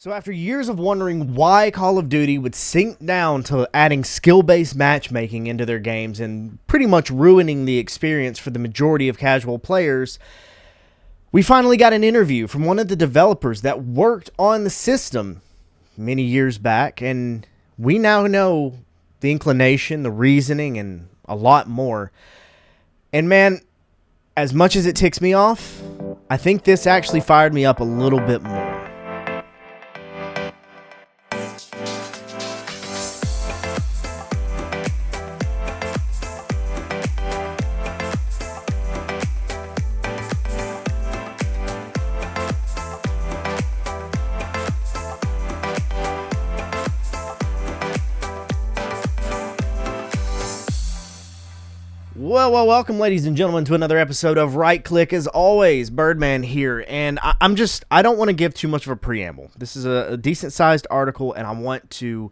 So after years of wondering why Call of Duty would sink down to adding skill-based matchmaking into their games and pretty much ruining the experience for the majority of casual players, we finally got an interview from one of the developers that worked on the system many years back, and we now know the inclination, the reasoning, and a lot more. And man, as much as it ticks me off, I think this actually fired me up a little bit more. Well, welcome, ladies and gentlemen, to another episode of Right Click. As always, Byrdman here, and I don't want to give too much of a preamble. This is a decent-sized article, and I want to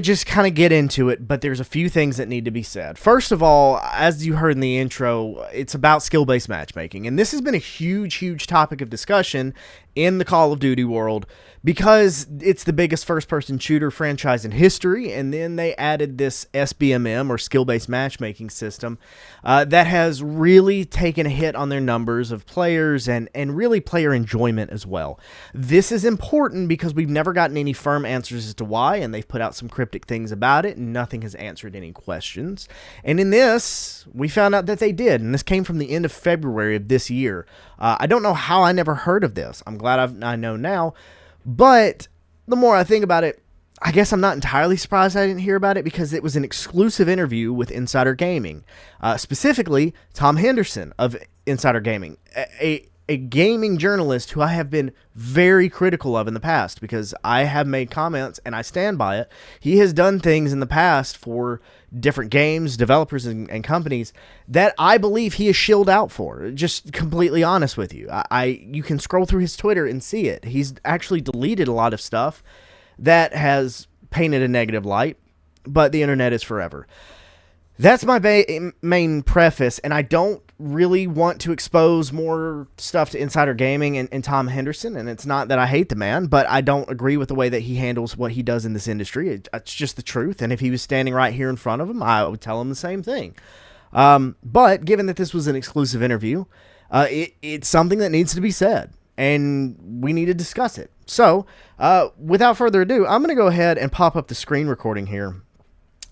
just kind of get into it, but there's a few things that need to be said. First of all, as you heard in the intro, it's about skill-based matchmaking, and this has been a huge topic of discussion in the Call of Duty world because it's the biggest first-person shooter franchise in history, and then they added this SBMM, or skill-based matchmaking system, that has really taken a hit on their numbers of players and really player enjoyment as well. This is important because we've never gotten any firm answers as to why, and they've put out some cryptic things about it, and nothing has answered any questions. And in this, we found out that they did, and this came from the end of February of this year. I don't know how I never heard of this. I'm glad I know now. But the more I think about it, I guess I'm not entirely surprised I didn't hear about it because it was an exclusive interview with Insider Gaming. Specifically, Tom Henderson of Insider Gaming, a gaming journalist who I have been very critical of in the past because I have made comments and I stand by it. He has done things in the past for different games, developers, and companies that I believe he is shilled out for. Just completely honest with you. You can scroll through his Twitter and see it. He's actually deleted a lot of stuff that has painted a negative light, but the internet is forever. That's my main preface, and I don't really want to expose more stuff to Insider Gaming and Tom Henderson, and it's not that I hate the man, but I don't agree with the way that he handles what he does in this industry. It's just the truth, and if he was standing right here in front of him, I would tell him the same thing. But given that this was an exclusive interview, it's something that needs to be said, and we need to discuss it. So, without further ado, I'm going to go ahead and pop up the screen recording here.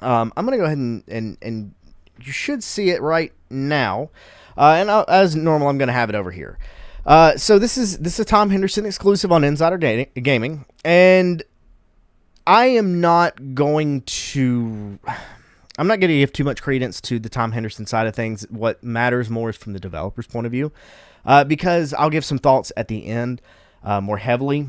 I'm going to go ahead and you should see it right now. As normal, I'm going to have it over here. So this is a Tom Henderson exclusive on Insider Gaming, and I'm not going to give too much credence to the Tom Henderson side of things. What matters more is from the developer's point of view, because I'll give some thoughts at the end, more heavily.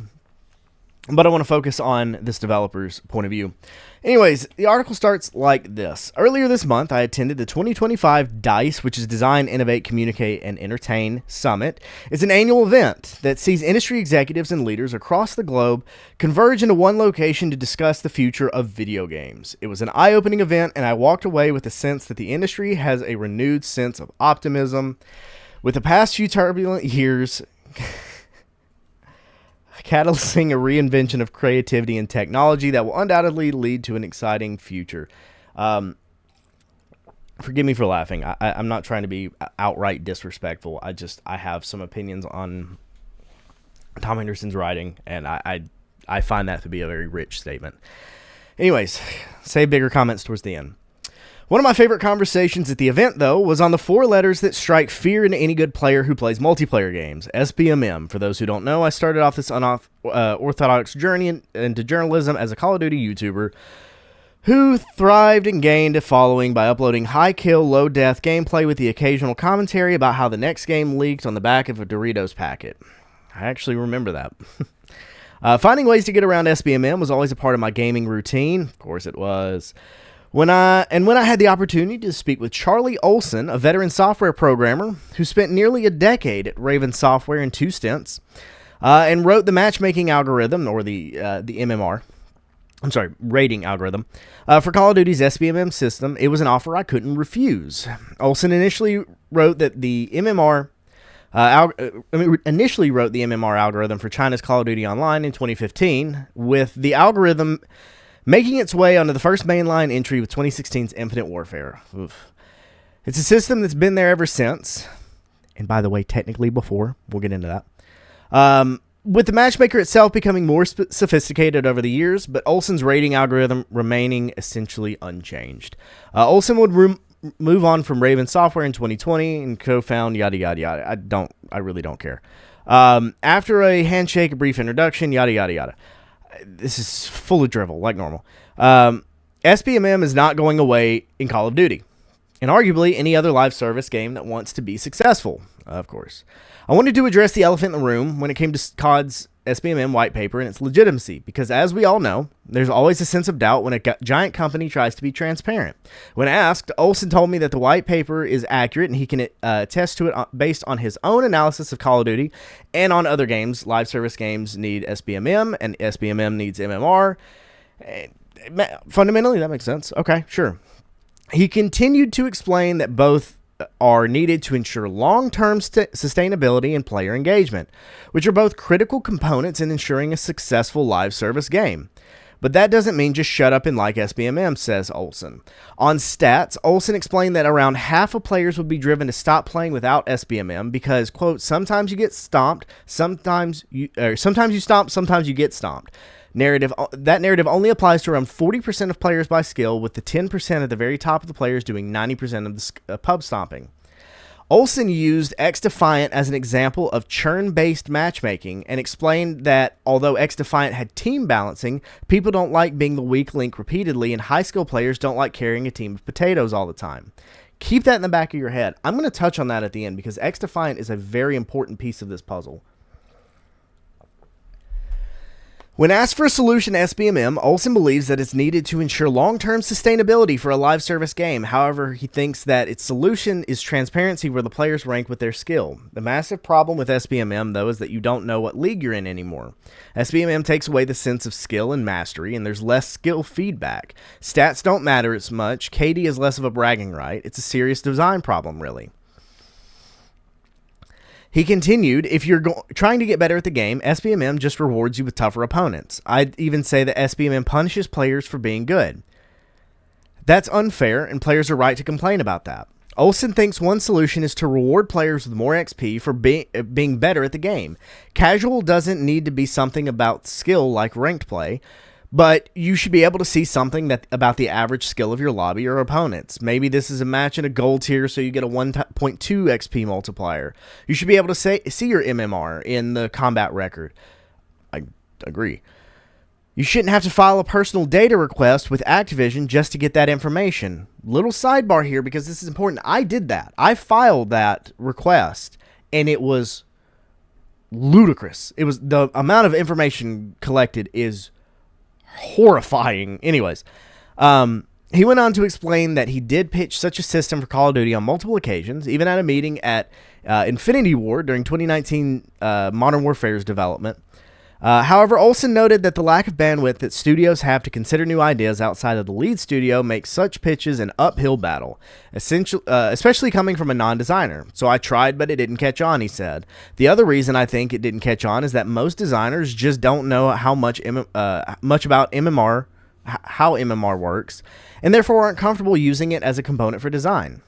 But I want to focus on this developer's point of view. Anyways, the article starts like this. Earlier this month, I attended the 2025 DICE, which is Design, Innovate, Communicate, and Entertain Summit. It's an annual event that sees industry executives and leaders across the globe converge into one location to discuss the future of video games. It was an eye-opening event, and I walked away with the sense that the industry has a renewed sense of optimism. With the past few turbulent years catalyzing a reinvention of creativity and technology that will undoubtedly lead to an exciting future. Forgive me for laughing. I'm not trying to be outright disrespectful. I have some opinions on Tom Henderson's writing, and I find that to be a very rich statement. Anyways, save bigger comments towards the end. One of my favorite conversations at the event, though, was on the four letters that strike fear into any good player who plays multiplayer games, SBMM. For those who don't know, I started off this unorthodox journey into journalism as a Call of Duty YouTuber who thrived and gained a following by uploading high-kill, low-death gameplay with the occasional commentary about how the next game leaked on the back of a Doritos packet. I actually remember that. Finding ways to get around SBMM was always a part of my gaming routine. Of course it was. When I had the opportunity to speak with Charlie Olson, a veteran software programmer who spent nearly a decade at Raven Software in 2 stints, and wrote the matchmaking algorithm, or the MMR, rating algorithm, for Call of Duty's SBMM system, it was an offer I couldn't refuse. Olson initially wrote that the MMR Initially wrote the MMR algorithm for China's Call of Duty Online in 2015, with the algorithm making its way onto the first mainline entry with 2016's Infinite Warfare. Oof. It's a system that's been there ever since. And by the way, technically before. We'll get into that. With the matchmaker itself becoming more sophisticated over the years, but Olsen's rating algorithm remaining essentially unchanged. Olsen would move on from Raven Software in 2020 and co-found yada yada yada. I really don't care. After a handshake, a brief introduction, yada yada yada. This is full of drivel, like normal. SBMM is not going away in Call of Duty, and arguably any other live service game that wants to be successful, of course. I wanted to address the elephant in the room when it came to COD's SBMM white paper and its legitimacy, because as we all know, there's always a sense of doubt when a giant company tries to be transparent. When asked, Olsen told me that the white paper is accurate and he can attest to it based on his own analysis of Call of Duty and on other games. Live service games need SBMM and SBMM needs MMR. Fundamentally, that makes sense. Okay, sure. He continued to explain that both are needed to ensure long-term sustainability and player engagement, which are both critical components in ensuring a successful live service game. But that doesn't mean just shut up and like SBMM, says Olsen. On stats, Olsen explained that around half of players would be driven to stop playing without SBMM because, quote, sometimes you get stomped, sometimes you stomp, sometimes you get stomped. That narrative only applies to around 40% of players by skill, with the 10% at the very top of the players doing 90% of the pub stomping. Olsen used XDefiant as an example of churn-based matchmaking and explained that although XDefiant had team balancing, people don't like being the weak link repeatedly, and high-skill players don't like carrying a team of potatoes all the time. Keep that in the back of your head. I'm going to touch on that at the end because XDefiant is a very important piece of this puzzle. When asked for a solution to SBMM, Olsen believes that it's needed to ensure long-term sustainability for a live service game. However, he thinks that its solution is transparency where the players rank with their skill. The massive problem with SBMM, though, is that you don't know what league you're in anymore. SBMM takes away the sense of skill and mastery, and there's less skill feedback. Stats don't matter as much. KD is less of a bragging right. It's a serious design problem, really. He continued, if you're trying to get better at the game, SBMM just rewards you with tougher opponents. I'd even say that SBMM punishes players for being good. That's unfair, and players are right to complain about that. Olsen thinks one solution is to reward players with more XP for being better at the game. Casual doesn't need to be something about skill like ranked play, but you should be able to see something about the average skill of your lobby or opponents. Maybe this is a match in a gold tier, so you get a 1.2 XP multiplier. You should be able to see your MMR in the combat record. I agree. You shouldn't have to file a personal data request with Activision just to get that information. Little sidebar here because this is important. I did that. I filed that request, and it was ludicrous. It was the amount of information collected is horrifying. Anyways, he went on to explain that he did pitch such a system for Call of Duty on multiple occasions, even at a meeting at Infinity Ward during 2019 Modern Warfare's development. However, Olsen noted that the lack of bandwidth that studios have to consider new ideas outside of the lead studio makes such pitches an uphill battle, especially coming from a non-designer. So I tried, but it didn't catch on, he said. The other reason I think it didn't catch on is that most designers just don't know how much about MMR, how MMR works, and therefore aren't comfortable using it as a component for design.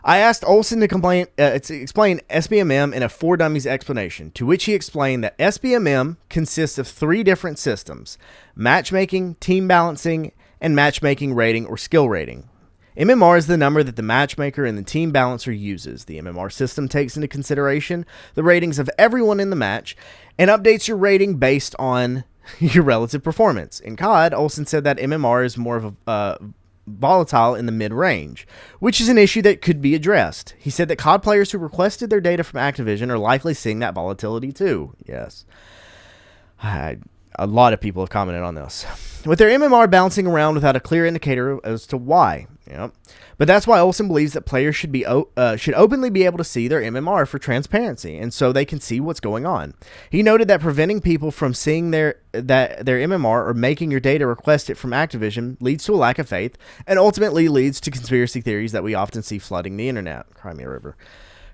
I asked Olsen to explain SBMM in a For Dummies explanation, to which he explained that SBMM consists of 3 different systems: matchmaking, team balancing, and matchmaking rating or skill rating. MMR is the number that the matchmaker and the team balancer uses. The MMR system takes into consideration the ratings of everyone in the match and updates your rating based on your relative performance. In COD, Olsen said that MMR is more of a volatile in the mid-range, which is an issue that could be addressed. He said that COD players who requested their data from Activision are likely seeing that volatility too. Yes. A lot of people have commented on this. With their MMR bouncing around without a clear indicator as to why. Yep. But that's why Olsen believes that players should openly be able to see their MMR for transparency, and so they can see what's going on. He noted that preventing people from seeing their MMR or making your data request it from Activision leads to a lack of faith, and ultimately leads to conspiracy theories that we often see flooding the internet. Cry me a river.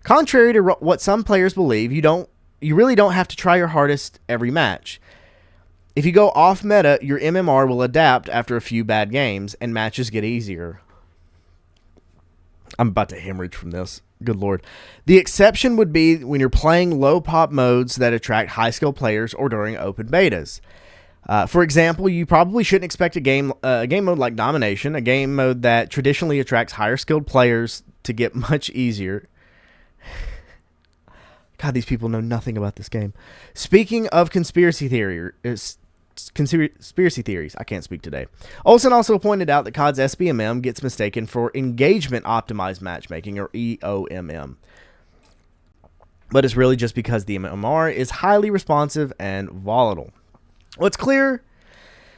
Contrary to what some players believe, you really don't have to try your hardest every match. If you go off meta, your MMR will adapt after a few bad games, and matches get easier. I'm about to hemorrhage from this. Good Lord. The exception would be when you're playing low pop modes that attract high skill players or during open betas. For example, you probably shouldn't expect a game mode like Domination, a game mode that traditionally attracts higher skilled players, to get much easier. God, these people know nothing about this game. Speaking of conspiracy theories, I can't speak today. Olsen also pointed out that COD's SBMM gets mistaken for engagement optimized matchmaking, or EOMM. But it's really just because the MMR is highly responsive and volatile. What's clear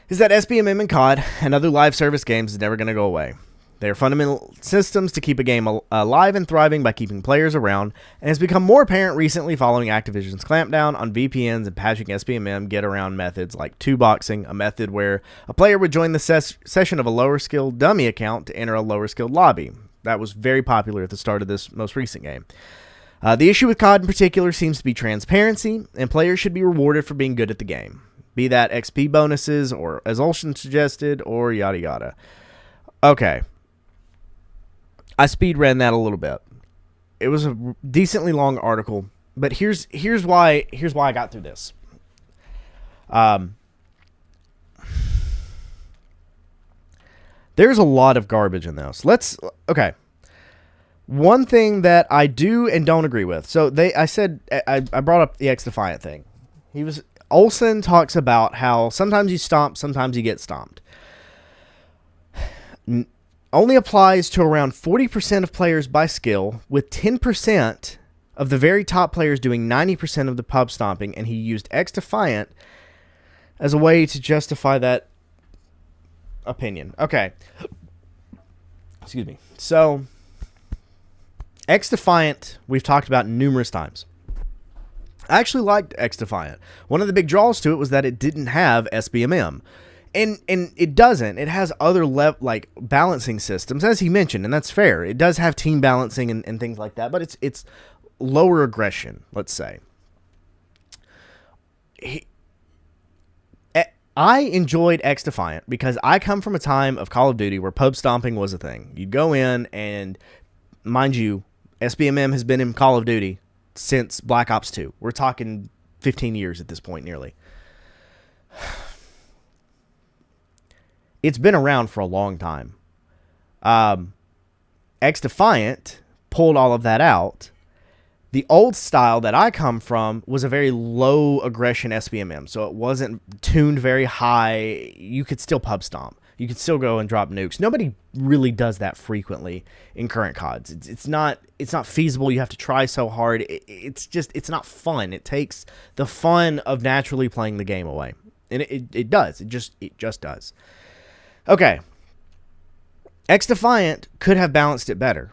is that SBMM and COD and other live service games is never going to go away. They are fundamental systems to keep a game alive and thriving by keeping players around, and has become more apparent recently following Activision's clampdown on VPNs and patching SBMM get-around methods like two-boxing, a method where a player would join the session of a lower-skilled dummy account to enter a lower-skilled lobby. That was very popular at the start of this most recent game. The issue with COD in particular seems to be transparency, and players should be rewarded for being good at the game, be that XP bonuses, or as Olsen suggested, or yada yada. Okay. I speed read that a little bit. It was a decently long article, but here's why I got through this. There's a lot of garbage in this. Okay. One thing that I do and don't agree with. So I brought up the X Defiant thing. Olsen talks about how sometimes you stomp, sometimes you get stomped. Only applies to around 40% of players by skill, with 10% of the very top players doing 90% of the pub stomping, and he used X Defiant as a way to justify that opinion. Okay. Excuse me. So, X Defiant, we've talked about numerous times. I actually liked X Defiant. One of the big draws to it was that it didn't have SBMM. And it doesn't. It has other balancing systems, as he mentioned, and that's fair. It does have team balancing and things like that, but it's lower aggression, let's say. I enjoyed X Defiant because I come from a time of Call of Duty where pub stomping was a thing. You'd go in and, mind you, SBMM has been in Call of Duty since Black Ops 2. We're talking 15 years at this point, nearly. It's been around for a long time. X Defiant pulled all of that out. The old style that I come from was a very low aggression SBMM, so it wasn't tuned very high. You could still pub stomp. You could still go and drop nukes. Nobody really does that frequently in current CODs. It's not feasible. You have to try so hard. It's not fun. It takes the fun of naturally playing the game away, and it does. It just does. Okay. X Defiant could have balanced it better.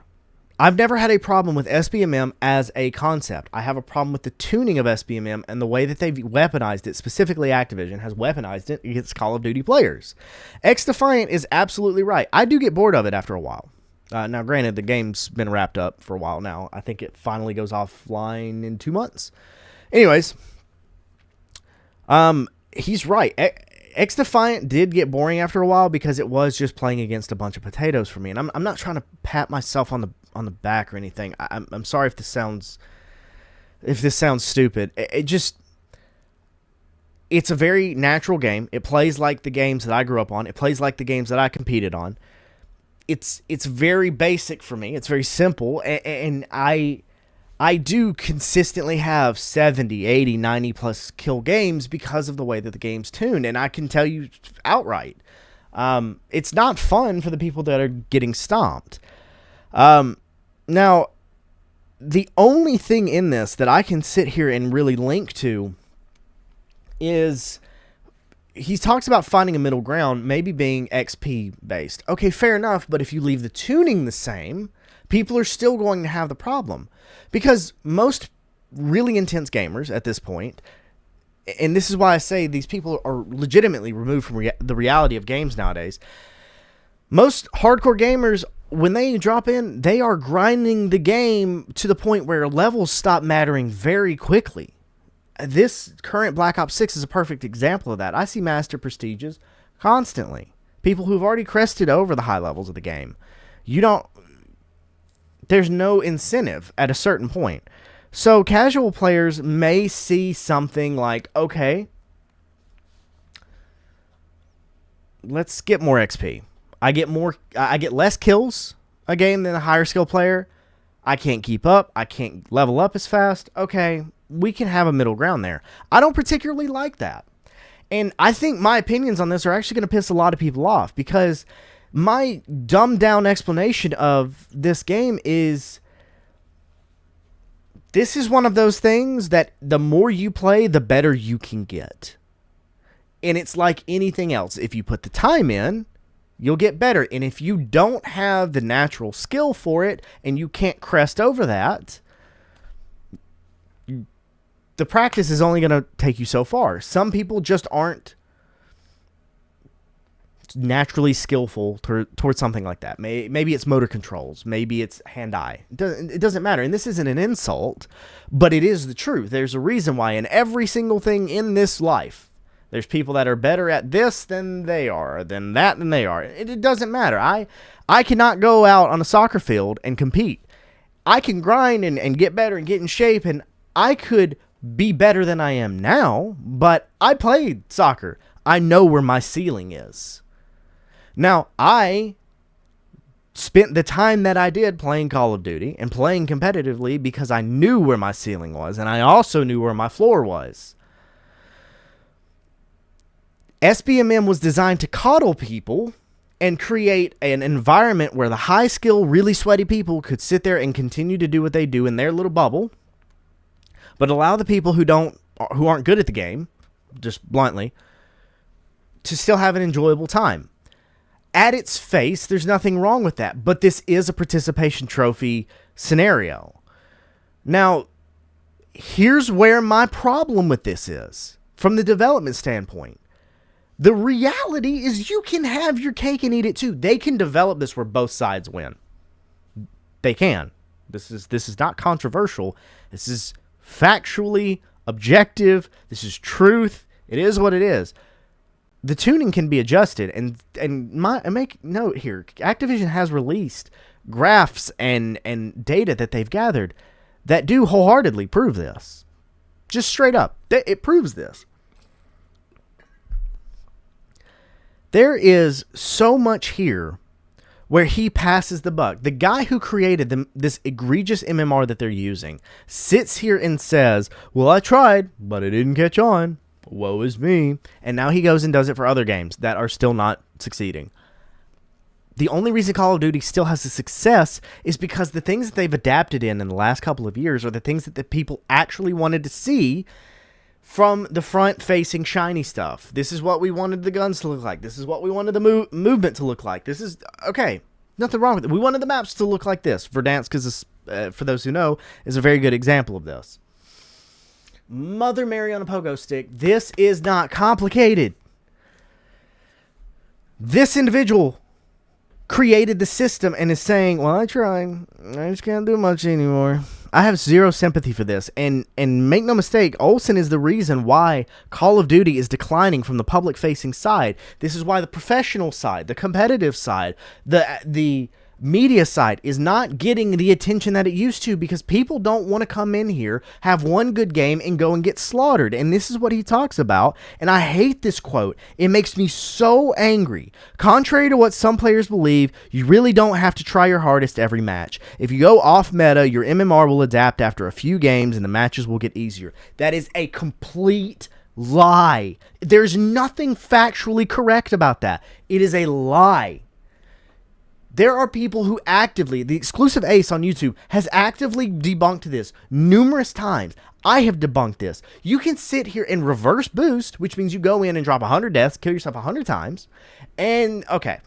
I've never had a problem with SBMM as a concept. I have a problem with the tuning of SBMM and the way that they've weaponized it. Specifically, Activision has weaponized it against Call of Duty players. X Defiant is absolutely right. I do get bored of it after a while. Now, granted, the game's been wrapped up for a while now. I think it finally goes offline in 2 months. Anyways, he's right. X Defiant did get boring after a while because it was just playing against a bunch of potatoes for me. And I'm not trying to pat myself on the back or anything. I'm sorry if this sounds stupid. It's a very natural game. It plays like the games that I grew up on. It plays like the games that I competed on. It's very basic for me. It's very simple, and I do consistently have 70, 80, 90 plus kill games because of the way that the game's tuned. And I can tell you outright, it's not fun for the people that are getting stomped. Now, the only thing in this that I can sit here and really link to is he talks about finding a middle ground, maybe being XP based. Okay, fair enough. But if you leave the tuning the same, people are still going to have the problem. Because most really intense gamers at this point, and this is why I say these people are legitimately removed from the reality of games nowadays, most hardcore gamers when they drop in, they are grinding the game to the point where levels stop mattering very quickly. This current Black Ops 6 is a perfect example of that. I see Master Prestiges constantly. People who've already crested over the high levels of the game. There's no incentive at a certain point. So casual players may see something like, okay, let's get more XP. I get less kills a game than a higher skill player. I can't keep up. I can't level up as fast. Okay, we can have a middle ground there. I don't particularly like that. And I think my opinions on this are actually going to piss a lot of people off, because my dumbed down explanation of this game is, this is one of those things that the more you play, the better you can get. And it's like anything else. If you put the time in, you'll get better. And if you don't have the natural skill for it and you can't crest over that, the practice is only going to take you so far. Some people just aren't naturally skillful towards something like that. Maybe it's motor controls. Maybe it's hand-eye. It doesn't matter. And this isn't an insult, but it is the truth. There's a reason why in every single thing in this life, there's people that are better at this than they are, than that than they are. It doesn't matter. I cannot go out on a soccer field and compete. I can grind and get better and get in shape, and I could be better than I am now, but I played soccer. I know where my ceiling is. Now, I spent the time that I did playing Call of Duty and playing competitively because I knew where my ceiling was, and I also knew where my floor was. SBMM was designed to coddle people and create an environment where the high skill, really sweaty people could sit there and continue to do what they do in their little bubble, but allow the people who aren't good at the game, just bluntly, to still have an enjoyable time. At its face, there's nothing wrong with that, but this is a participation trophy scenario. Now, here's where my problem with this is, from the development standpoint. The reality is you can have your cake and eat it too. They can develop this where both sides win. They can. This is not controversial. This is factually objective. This is truth. It is what it is. The tuning can be adjusted, and make note here, Activision has released graphs and data that they've gathered that do wholeheartedly prove this. Just straight up. It proves this. There is so much here where he passes the buck. The guy who created this egregious MMR that they're using sits here and says, well, I tried, but it didn't catch on. Woe is me. And now he goes and does it for other games that are still not succeeding. The only reason Call of Duty still has a success is because the things that they've adapted in the last couple of years are the things that the people actually wanted to see from the front-facing shiny stuff. This is what we wanted the guns to look like. This is what we wanted the movement to look like. This is, okay, nothing wrong with it. We wanted the maps to look like this. Verdansk, because for those who know, is a very good example of this. Mother Mary on a pogo stick. This is not complicated. This individual created the system and is saying, well, I tried. I just can't do much anymore. I have zero sympathy for this. And make no mistake, Olsen is the reason why Call of Duty is declining from the public-facing side. This is why the professional side, the competitive side, the media side is not getting the attention that it used to, because people don't want to come in here, have one good game, and go and get slaughtered. And this is what he talks about. And I hate this quote. It makes me so angry. Contrary to what some players believe, you really don't have to try your hardest every match. If you go off meta, your MMR will adapt after a few games and the matches will get easier. That is a complete lie. There's nothing factually correct about that. It is a lie. There are people who actively, the exclusive Ace on YouTube has actively debunked this numerous times. I have debunked this. You can sit here and reverse boost, which means you go in and drop 100 deaths, kill yourself 100 times, and okay,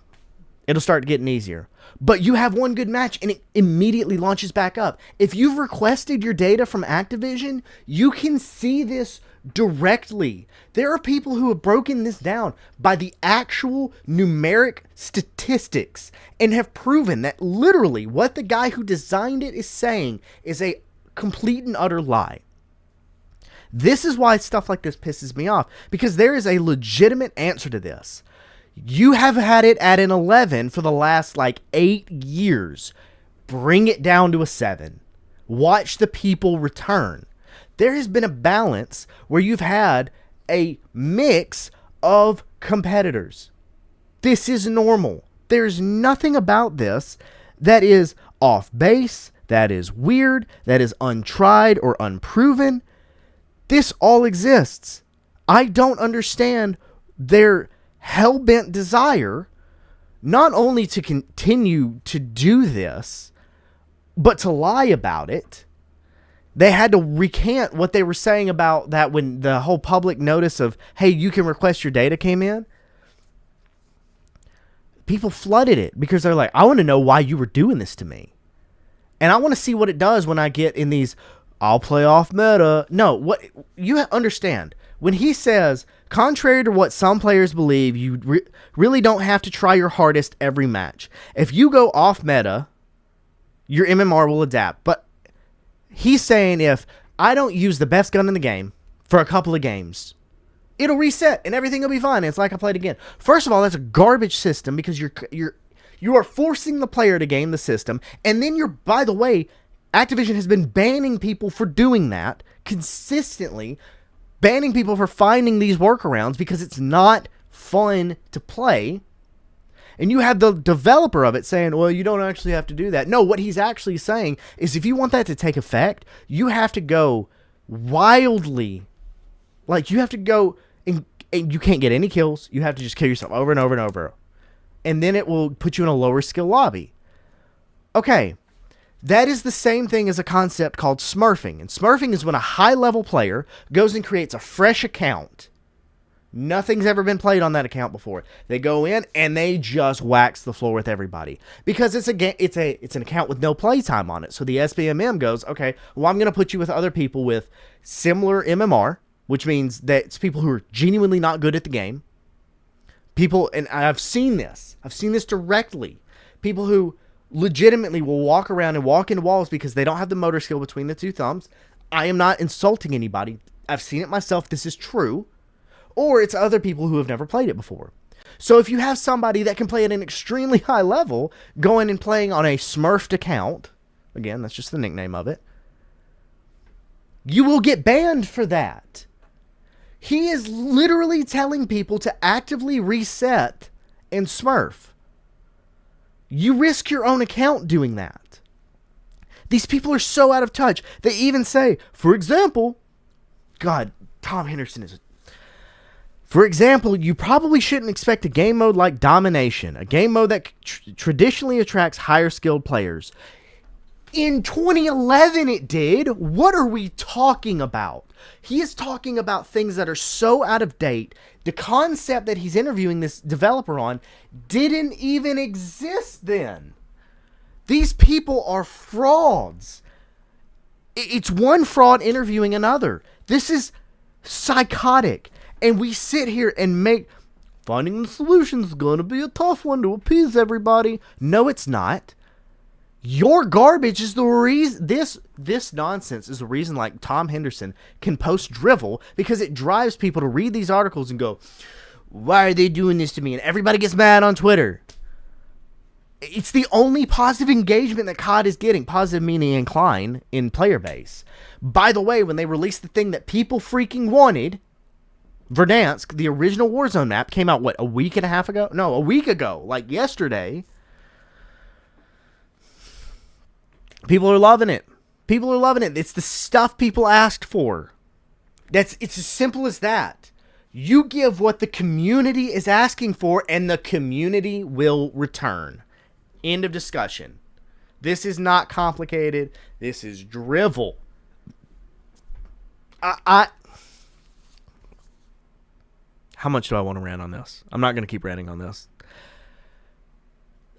It'll start getting easier. But you have one good match and it immediately launches back up. If you've requested your data from Activision, you can see this directly. There are people who have broken this down by the actual numeric statistics and have proven that literally what the guy who designed it is saying is a complete and utter lie. This is why stuff like this pisses me off, because there is a legitimate answer to this. You have had it at an 11 for the last 8 years. Bring it down to a 7. Watch the people return. There has been a balance where you've had a mix of competitors. This is normal. There's nothing about this that is off base, that is weird, that is untried or unproven. This all exists. I don't understand their hell-bent desire not only to continue to do this, but to lie about it. They had to recant what they were saying about that when the whole public notice of, hey, you can request your data came in. People flooded it because they're like, I want to know why you were doing this to me. And I want to see what it does when I get in these, I'll play off meta. No, what you understand. When he says, contrary to what some players believe, you really don't have to try your hardest every match. If you go off meta, your MMR will adapt. But he's saying if I don't use the best gun in the game for a couple of games, it'll reset and everything will be fine. It's like I played again. First of all, that's a garbage system because you are forcing the player to game the system. And then by the way, Activision has been banning people for doing that consistently. Banning people for finding these workarounds because it's not fun to play. And you have the developer of it saying, well, you don't actually have to do that. No, what he's actually saying is if you want that to take effect, you have to go wildly. You have to go and you can't get any kills. You have to just kill yourself over and over and over. And then it will put you in a lower skill lobby. Okay. That is the same thing as a concept called smurfing. And smurfing is when a high-level player goes and creates a fresh account. Nothing's ever been played on that account before. They go in and they just wax the floor with everybody. Because it's an account with no playtime on it. So the SBMM goes, okay, well, I'm going to put you with other people with similar MMR, which means that it's people who are genuinely not good at the game. People, and I've seen this. I've seen this directly. People who legitimately will walk around and walk into walls because they don't have the motor skill between the two thumbs. I am not insulting anybody. I've seen it myself. This is true. Or it's other people who have never played it before. So if you have somebody that can play at an extremely high level going and playing on a smurfed account, again, that's just the nickname of it, you will get banned for that. He is literally telling people to actively reset and smurf. You risk your own account doing that. These people are so out of touch. They even say, for example, God, Tom Henderson is... For example, you probably shouldn't expect a game mode like Domination, a game mode that traditionally attracts higher skilled players. In 2011 it did. What are we talking about? He is talking about things that are so out of date. The concept that he's interviewing this developer on didn't even exist then. These people are frauds. It's one fraud interviewing another. This is psychotic. And we sit here and finding the solution is going to be a tough one to appease everybody. No, it's not. Your garbage is the reason. This nonsense is the reason Tom Henderson can post drivel, because it drives people to read these articles and go, why are they doing this to me? And everybody gets mad on Twitter. It's the only positive engagement that COD is getting, positive meaning incline, in player base. By the way, when they released the thing that people freaking wanted, Verdansk, the original Warzone map, came out, a week and a half ago? No, a week ago, yesterday. People are loving it. People are loving it. It's the stuff people asked for. It's as simple as that. You give what the community is asking for, and the community will return. End of discussion. This is not complicated. This is drivel. How much do I want to rant on this? I'm not going to keep ranting on this.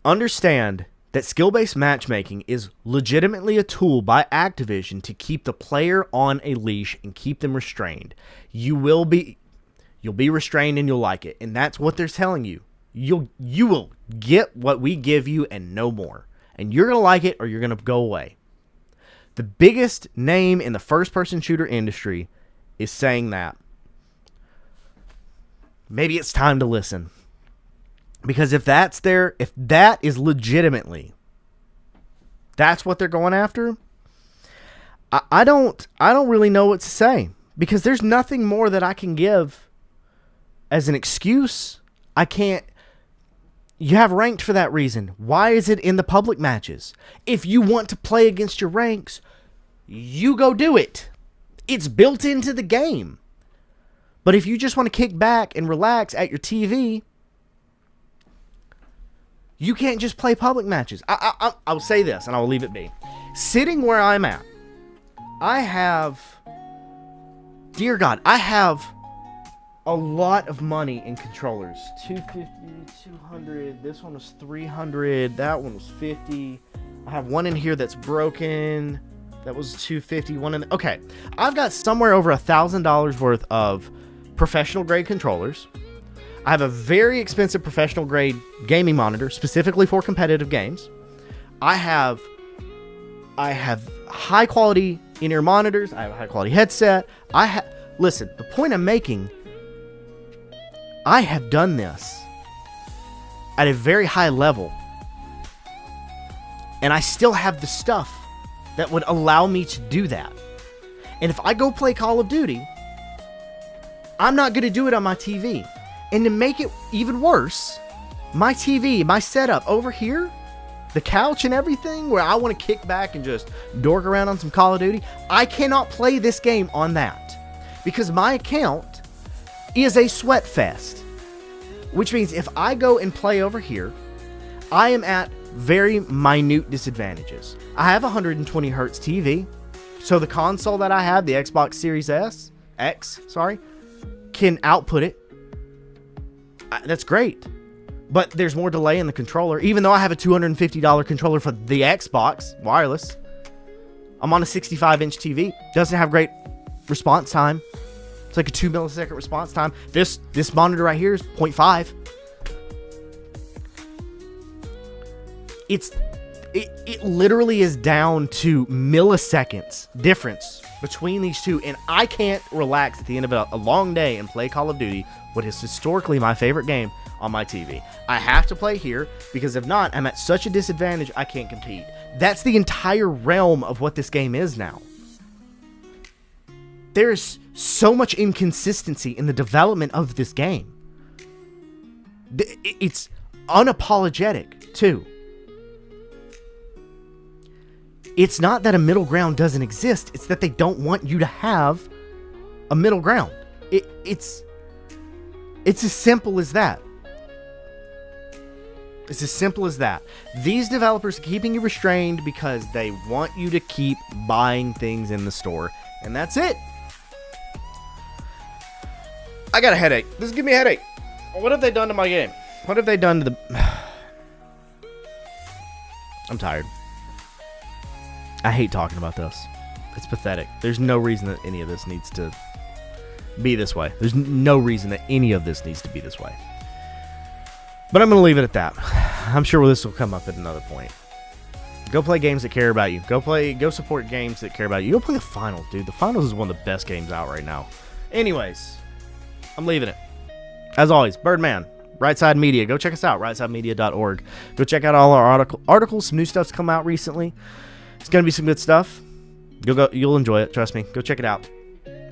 Understand that skill-based matchmaking is legitimately a tool by Activision to keep the player on a leash and keep them restrained. You'll be restrained and you'll like it. And that's what they're telling you. You will get what we give you and no more. And you're going to like it or you're going to go away. The biggest name in the first-person shooter industry is saying that. Maybe it's time to listen. Because if that is legitimately, that's what they're going after, I don't really know what to say. Because there's nothing more that I can give as an excuse. I can't. You have ranked for that reason. Why is it in the public matches? If you want to play against your ranks, you go do it. It's built into the game. But if you just want to kick back and relax at your TV, you can't just play public matches. I'll say this, and I'll leave it be. Sitting where I'm at, I have, dear God, I have a lot of money in controllers. 250, 200, this one was 300, that one was 50. I have one in here that's broken. That was 250. One in okay, I've got somewhere over $1,000 worth of professional grade controllers. I have a very expensive professional grade gaming monitor specifically for competitive games. I have high quality in-ear monitors. I have a high quality headset. Listen, the point I'm making, I have done this at a very high level, and I still have the stuff that would allow me to do that. And if I go play Call of Duty, I'm not going to do it on my TV. And to make it even worse, my TV, my setup over here, the couch and everything, where I want to kick back and just dork around on some Call of Duty, I cannot play this game on that. Because my account is a sweat fest. Which means if I go and play over here, I am at very minute disadvantages. I have a 120 hertz TV, so the console that I have, the Xbox Series X, can output it. That's great. But there's more delay in the controller. Even though I have a $250 controller for the Xbox wireless, I'm on a 65-inch TV. Doesn't have great response time. It's like a 2 millisecond response time. This monitor right here is 0.5. It literally is down to milliseconds difference between these two, and I can't relax at the end of a long day and play Call of Duty, what is historically my favorite game, on my TV. I have to play here, because if not, I'm at such a disadvantage I can't compete. That's the entire realm of what this game is now. There's so much inconsistency in the development of this game. It's unapologetic, too. It's not that a middle ground doesn't exist. It's that they don't want you to have a middle ground. It's as simple as that. It's as simple as that. These developers are keeping you restrained because they want you to keep buying things in the store. And that's it. I got a headache. This is giving me a headache. What have they done to my game? What have they done to the... I'm tired. I hate talking about this. It's pathetic. There's no reason that any of this needs to be this way. There's no reason that any of this needs to be this way. But I'm going to leave it at that. I'm sure this will come up at another point. Go play games that care about you. Go support games that care about you. Go play the finals, dude. The finals is one of the best games out right now. Anyways, I'm leaving it. As always, Byrdman, Rightside Media. Go check us out, rightside.media.org. Go check out all our articles. Some new stuff's come out recently. It's going to be some good stuff. You'll enjoy it. Trust me. Go check it out.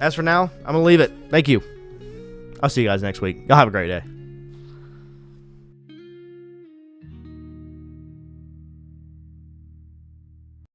As for now, I'm going to leave it. Thank you. I'll see you guys next week. Y'all have a great day.